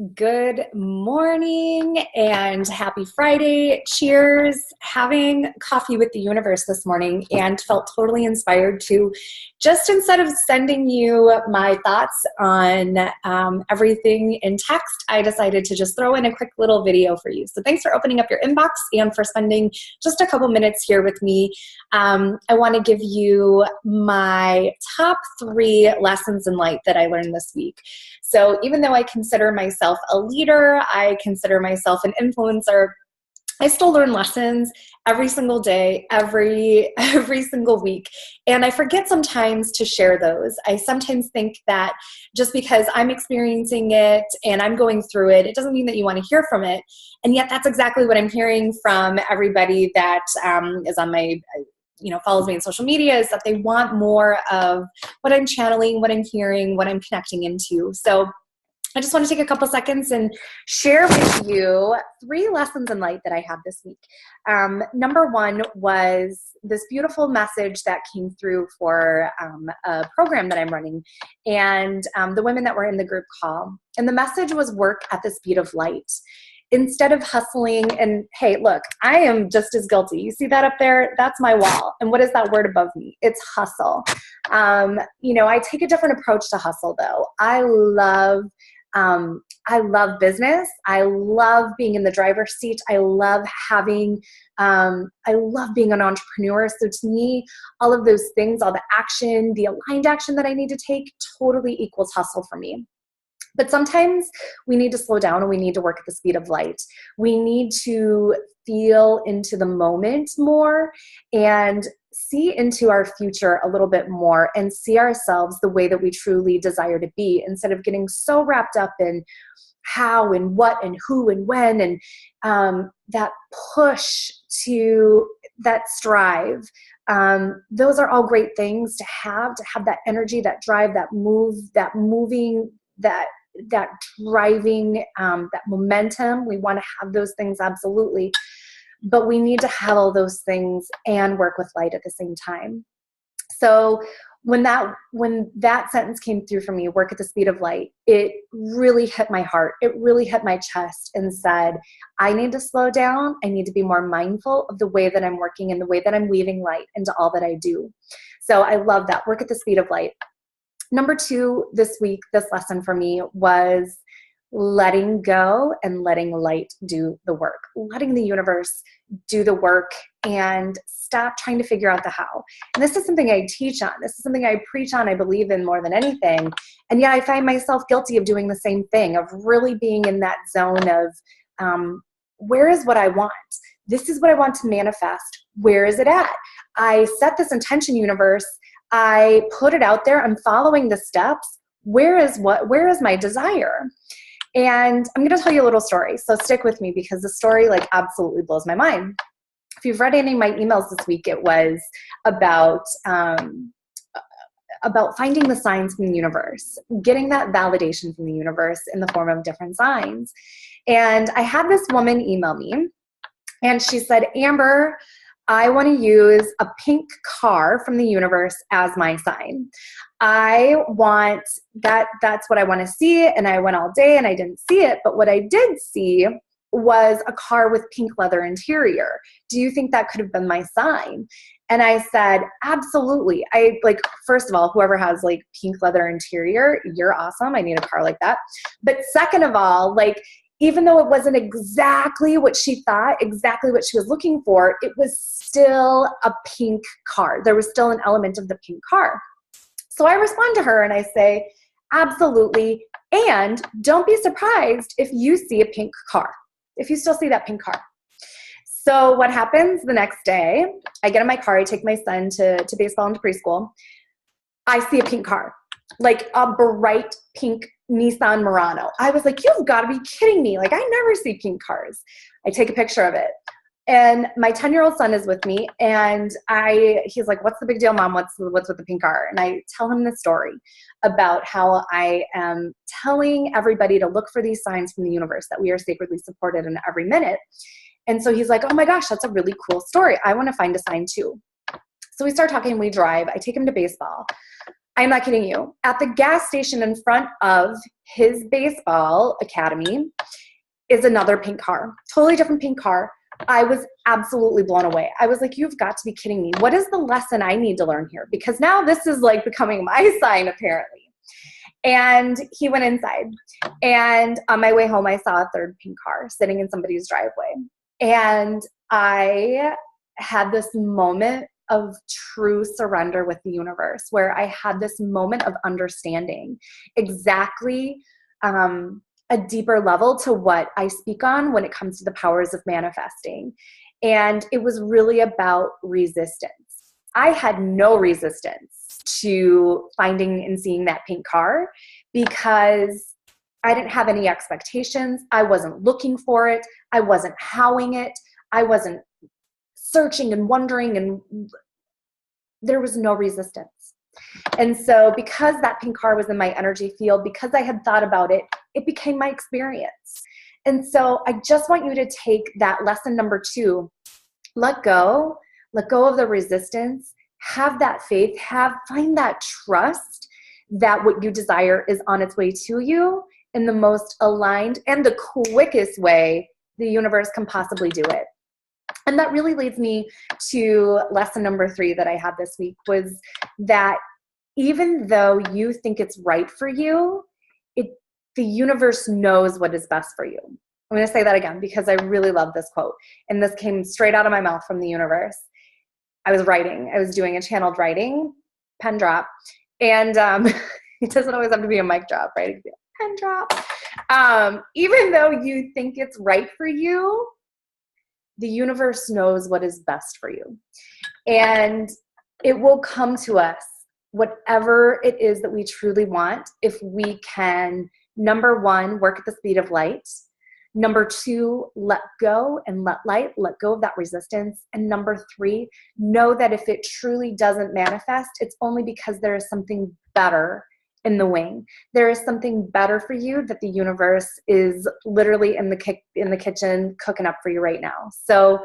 Good morning and happy Friday. Cheers. Having coffee with the universe this morning and felt totally inspired to just instead of sending you my thoughts on everything in text, I decided to just throw in a quick little video for you. So thanks for opening up your inbox and for spending just a couple minutes here with me. I want to give you my top 3 lessons in light that I learned this week. So even though I consider myself a leader, I consider myself an influencer, I still learn lessons every single day, every single week. And I forget sometimes to share those. I sometimes think that just because I'm experiencing it and I'm going through it, it doesn't mean that you want to hear from it. And yet that's exactly what I'm hearing from everybody that is on my follows me on social media, is that they want more of what I'm channeling, what I'm hearing, what I'm connecting into. So I just want to take a couple seconds and share with you 3 lessons in light that I had this week. Number 1 was this beautiful message that came through for a program that I'm running, and the women that were in the group call. And the message was work at the speed of light. Instead of hustling, and hey, look, I am just as guilty. You see that up there? That's my wall. And what is that word above me? It's hustle. I take a different approach to hustle though. I love business. I love being in the driver's seat. I love being an entrepreneur. So to me, all of those things, all the action, the aligned action that I need to take totally equals hustle for me. But sometimes we need to slow down and we need to work at the speed of light. We need to feel into the moment more and see into our future a little bit more and see ourselves the way that we truly desire to be, instead of getting so wrapped up in how and what and who and when, and that push to that strive. Those are all great things to have that energy, that drive, that move, that moving, that driving, that momentum. We want to have those things, absolutely. But we need to have all those things and work with light at the same time. So when that sentence came through for me, work at the speed of light, it really hit my heart. It really hit my chest and said, I need to slow down. I need to be more mindful of the way that I'm working and the way that I'm weaving light into all that I do. So I love that. Work at the speed of light. Number 2 this week, this lesson for me was letting go and letting light do the work, letting the universe do the work, and stop trying to figure out the how. And this is something I teach on. This is something I preach on, I believe in more than anything. And yet I find myself guilty of doing the same thing, of really being in that zone of where is what I want? This is what I want to manifest. Where is it at? I set this intention, universe. I put it out there. I'm following the steps. Where is my desire? And I'm going to tell you a little story. So stick with me, because the story absolutely blows my mind. If you've read any of my emails this week, it was about finding the signs from the universe, getting that validation from the universe in the form of different signs. And I had this woman email me, and she said, Amber, I want to use a pink car from the universe as my sign. I want that. That's what I want to see. And I went all day and I didn't see it. But what I did see was a car with pink leather interior. Do you think that could have been my sign? And I said, absolutely. First of all, whoever has pink leather interior, you're awesome. I need a car like that. But second of all, even though it wasn't exactly what she thought, exactly what she was looking for, it was still a pink car. There was still an element of the pink car. So I respond to her and I say, absolutely. And don't be surprised if you see a pink car, if you still see that pink car. So what happens the next day, I get in my car, I take my son to baseball and to preschool. I see a pink car, a bright pink Nissan Murano. I was like, you've got to be kidding me. I never see pink cars. I take a picture of it. And my 10-year-old son is with me, and he's like, what's the big deal, Mom? What's with the pink car? And I tell him the story about how I am telling everybody to look for these signs from the universe, that we are sacredly supported in every minute. And so he's like, oh my gosh, that's a really cool story. I want to find a sign too. So we start talking, we drive. I take him to baseball. I'm not kidding you. At the gas station in front of his baseball academy is another pink car, totally different pink car. I was absolutely blown away. I was like, you've got to be kidding me. What is the lesson I need to learn here? Because now this is like becoming my sign, apparently. And he went inside. And on my way home, I saw a third pink car sitting in somebody's driveway. And I had this moment of true surrender with the universe, where I had this moment of understanding exactly a deeper level to what I speak on when it comes to the powers of manifesting. And it was really about resistance. I had no resistance to finding and seeing that pink car because I didn't have any expectations. I wasn't looking for it. I wasn't howling it. I wasn't searching and wondering, and there was no resistance. And so because that pink car was in my energy field, because I had thought about it, it became my experience. And so I just want you to take that lesson number 2, let go of the resistance, have that faith, find that trust that what you desire is on its way to you in the most aligned and the quickest way the universe can possibly do it. And that really leads me to lesson number 3 that I had this week, was that even though you think it's right for you, the universe knows what is best for you. I'm going to say that again because I really love this quote. And this came straight out of my mouth from the universe. I was doing a channeled writing, pen drop. And it doesn't always have to be a mic drop, right? It can be a pen drop. Even though you think it's right for you, the universe knows what is best for you. And it will come to us, whatever it is that we truly want, if we can, number 1, work at the speed of light. Number 2, let go and let go of that resistance. And number 3, know that if it truly doesn't manifest, it's only because there is something better in the wing. There is something better for you that the universe is literally in the kitchen cooking up for you right now. So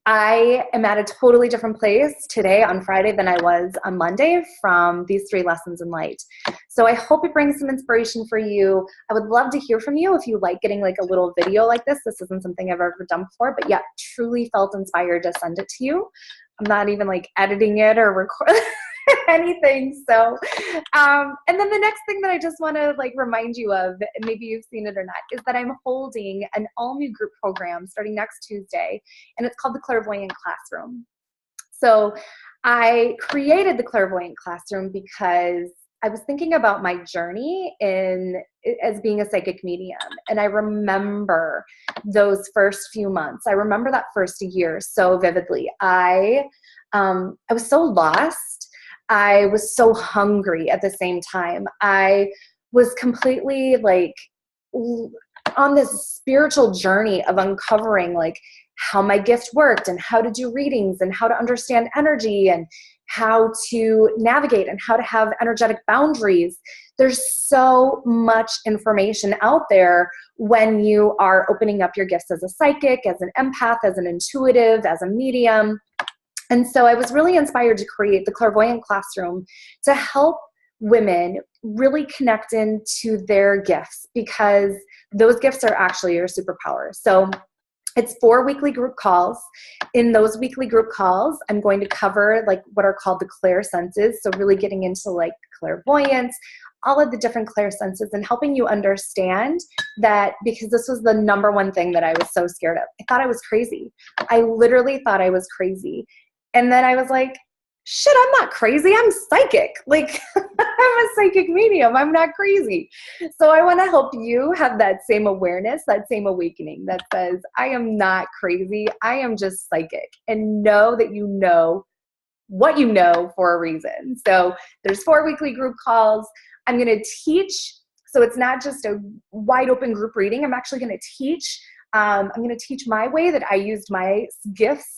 I am at a totally different place today on Friday than I was on Monday from these 3 lessons in light. So I hope it brings some inspiration for you. I would love to hear from you if you like getting like a little video like this. This isn't something I've ever done before, but yet truly felt inspired to send it to you. I'm not even like editing it or recording anything. So, and then the next thing that I just want to like remind you of, and maybe you've seen it or not, is that I'm holding an all new group program starting next Tuesday, and it's called the Clairvoyant Classroom. So I created the Clairvoyant Classroom because I was thinking about my journey as being a psychic medium. And I remember those first few months. I remember that first year so vividly. I was so lost. I was so hungry at the same time. I was completely like on this spiritual journey of uncovering like how my gift worked and how to do readings and how to understand energy and how to navigate and how to have energetic boundaries. There's so much information out there when you are opening up your gifts as a psychic, as an empath, as an intuitive, as a medium. And so I was really inspired to create the Clairvoyant Classroom to help women really connect into their gifts, because those gifts are actually your superpowers. So it's 4 weekly group calls. In those weekly group calls, I'm going to cover like what are called the clair senses. So really getting into like clairvoyance, all of the different clair senses, and helping you understand that, because this was the number one thing that I was so scared of. I thought I was crazy. I literally thought I was crazy. And then I was like, shit, I'm not crazy. I'm psychic. Like, I'm a psychic medium. I'm not crazy. So I want to help you have that same awareness, that same awakening that says, I am not crazy. I am just psychic. And know that you know what you know for a reason. So there's 4 weekly group calls. I'm going to teach. So it's not just a wide open group reading. I'm actually going to teach. I'm going to teach my way that I used my gifts,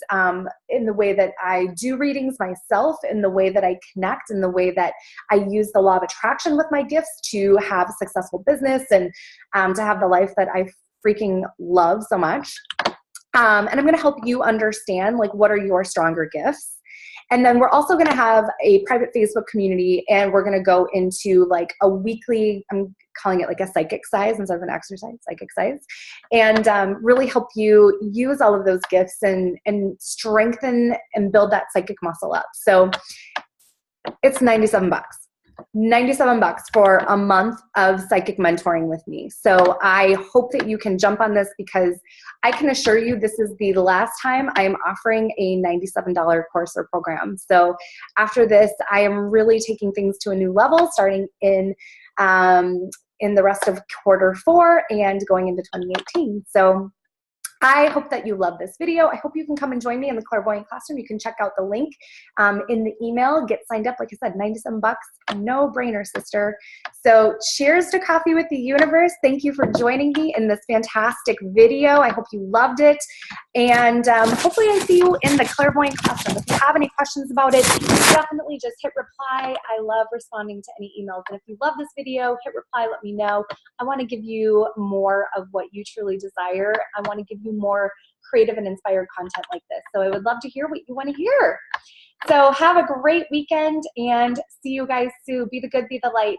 in the way that I do readings myself, in the way that I connect, in the way that I use the law of attraction with my gifts to have a successful business and to have the life that I freaking love so much. And I'm going to help you understand like what are your stronger gifts. And then we're also going to have a private Facebook community, and we're going to go into like a weekly, I'm calling it like a psychic size instead of an exercise, psychic size, and really help you use all of those gifts and strengthen and build that psychic muscle up. So it's $97. $97 for a month of psychic mentoring with me. So I hope that you can jump on this, because I can assure you this is the last time I am offering a $97 course or program. So after this, I am really taking things to a new level, starting in the rest of Q4 and going into 2018. So I hope that you love this video. I hope you can come and join me in the Clairvoyant Classroom. You can check out the link in the email. Get signed up. Like I said, $97, no brainer, sister. So cheers to coffee with the universe. Thank you for joining me in this fantastic video. I hope you loved it. And hopefully I see you in the Clairvoyant Classroom. If you have any questions about it, definitely just hit reply. I love responding to any emails. And if you love this video, hit reply, let me know. I want to give you more of what you truly desire. I want to give you more creative and inspired content like this. So I would love to hear what you want to hear. So have a great weekend, and see you guys soon. Be the good, be the light.